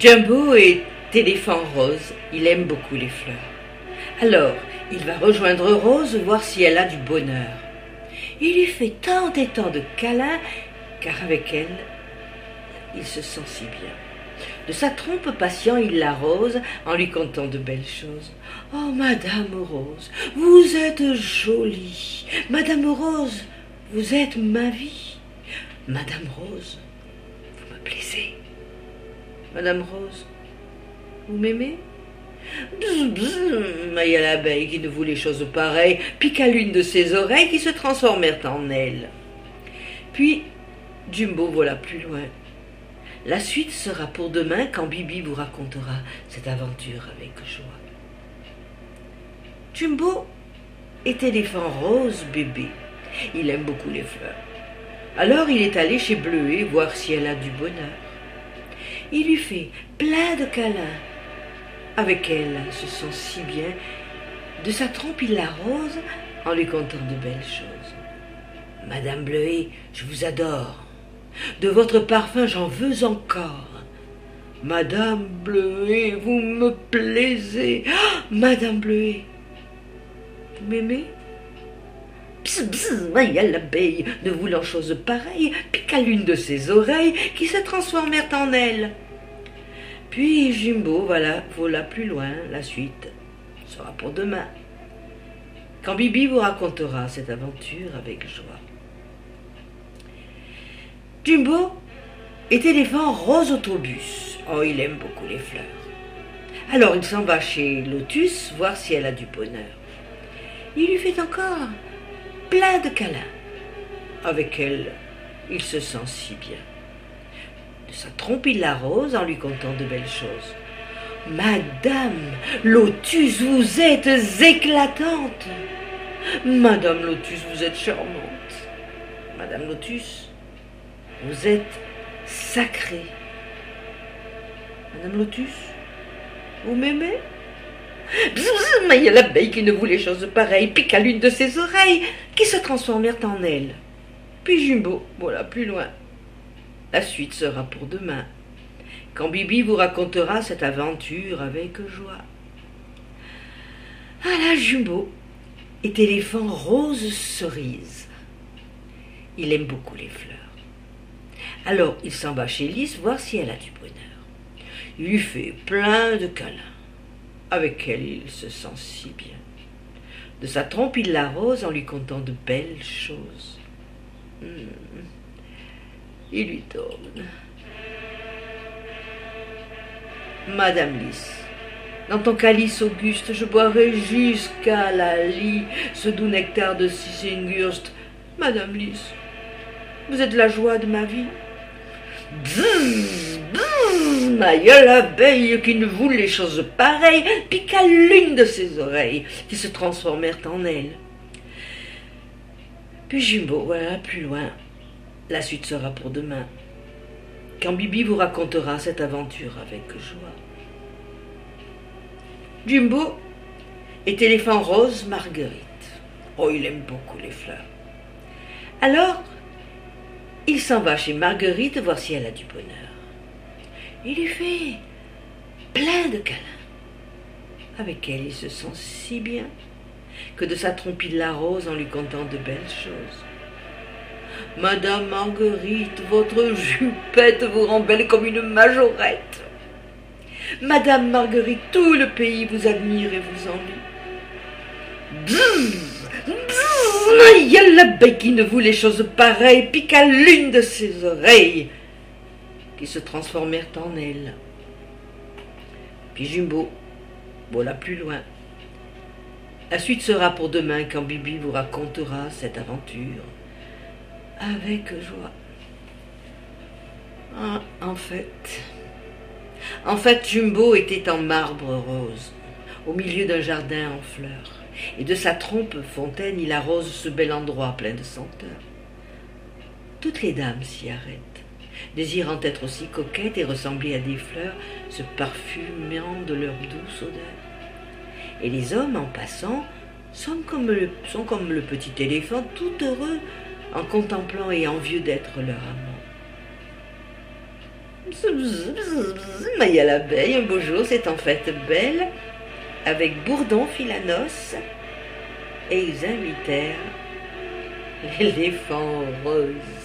Jumbo est éléphant rose, il aime beaucoup les fleurs. Alors, il va rejoindre Rose voir si elle a du bonheur. Il lui fait tant et tant de câlins, car avec elle, il se sent si bien. De sa trompe patient, il l'arrose en lui contant de belles choses. « Oh, Madame Rose, vous êtes jolie. Madame Rose, vous êtes ma vie. Madame Rose, vous me plaisez. Madame Rose, vous m'aimez ?» Bzz, bzz, mailla l'abeille qui ne voulait chose pareille, piqua l'une de ses oreilles qui se transformèrent en ailes. Puis, Jumbo vola plus loin. La suite sera pour demain quand Bibi vous racontera cette aventure avec joie. Jumbo est éléphant rose bébé. Il aime beaucoup les fleurs. Alors il est allé chez Bleuet voir si elle a du bonheur. Il lui fait plein de câlins. Avec elle se sent si bien. De sa trompe il l'arrose en lui contant de belles choses. « Madame Bleuet, je vous adore. De votre parfum j'en veux encore. Madame Bleuet, vous me plaisez. Ah, Madame Bleuet, vous m'aimez ?» Pss, pss, mailla l'abeille, ne voulant chose pareille, piqua l'une de ses oreilles qui se transformèrent en ailes. Puis Jumbo vola plus loin, la suite sera pour demain, quand Bibi vous racontera cette aventure avec joie. Jumbo est éléphant rose autobus. Oh, il aime beaucoup les fleurs. Alors il s'en va chez Lotus voir si elle a du bonheur. Il lui fait encore plein de câlins. Avec elle, il se sent si bien. De sa trompe, il l'arrose en lui contant de belles choses. « Madame Lotus, vous êtes éclatante. Madame Lotus, vous êtes charmante. Madame Lotus, vous êtes sacrée. Madame Lotus, vous m'aimez ?» Bzz, mailla l'abeille qui ne voulait chose pareille, piqua l'une de ses oreilles qui se transformèrent en ailes. Puis Jumbo vola plus loin. La suite sera pour demain, quand Bibi vous racontera cette aventure avec joie. Ah là, Jumbo est éléphant rose cerise. Il aime beaucoup les fleurs. Alors il s'en va chez Lys voir si elle a du bonheur. Il lui fait plein de câlins. Avec elle, il se sent si bien. De sa trompe, il l'arrose en lui contant de belles choses. Il lui donne. Madame Lys, dans ton calice auguste, je boirai jusqu'à la lie ce doux nectar de Sissinghurst. Madame Lys, vous êtes la joie de ma vie. Bzz, bzz, mailla l'abeille qui ne voulait chose pareille, piqua l'une de ses oreilles qui se transformèrent en ailes. Puis Jumbo voilà plus loin. La suite sera pour demain, quand Bibi vous racontera cette aventure avec joie. Jumbo est éléphant rose Marguerite. Oh, il aime beaucoup les fleurs. Alors, il s'en va chez Marguerite voir si elle a du bonheur. Il lui fait plein de câlins. Avec elle, il se sent si bien que de sa trompe il l'arrose en lui contant de belles choses. Madame Marguerite, votre jupette vous rend belle comme une majorette. Madame Marguerite, tout le pays vous admire et vous envie. Bzz, bzz, mailla l'abeille qui ne voulait chose pareille, piqua l'une de ses oreilles qui se transformèrent en ailes. Puis Jumbo vola plus loin. La suite sera pour demain quand Bibi vous racontera cette aventure avec joie. Ah, en fait, Jumbo était en marbre rose, au milieu d'un jardin en fleurs, et de sa trompe fontaine, il arrose ce bel endroit plein de senteurs. Toutes les dames s'y arrêtent, désirant être aussi coquettes et ressembler à des fleurs, se parfumant de leur douce odeur. Et les hommes, en passant, sont comme le petit éléphant, tout heureux, en contemplant et envieux d'être leur amant. Maya l'abeille, un beau jour, s'est en fait belle, avec Bourdon fit la noce, et ils invitèrent l'éléphant rose.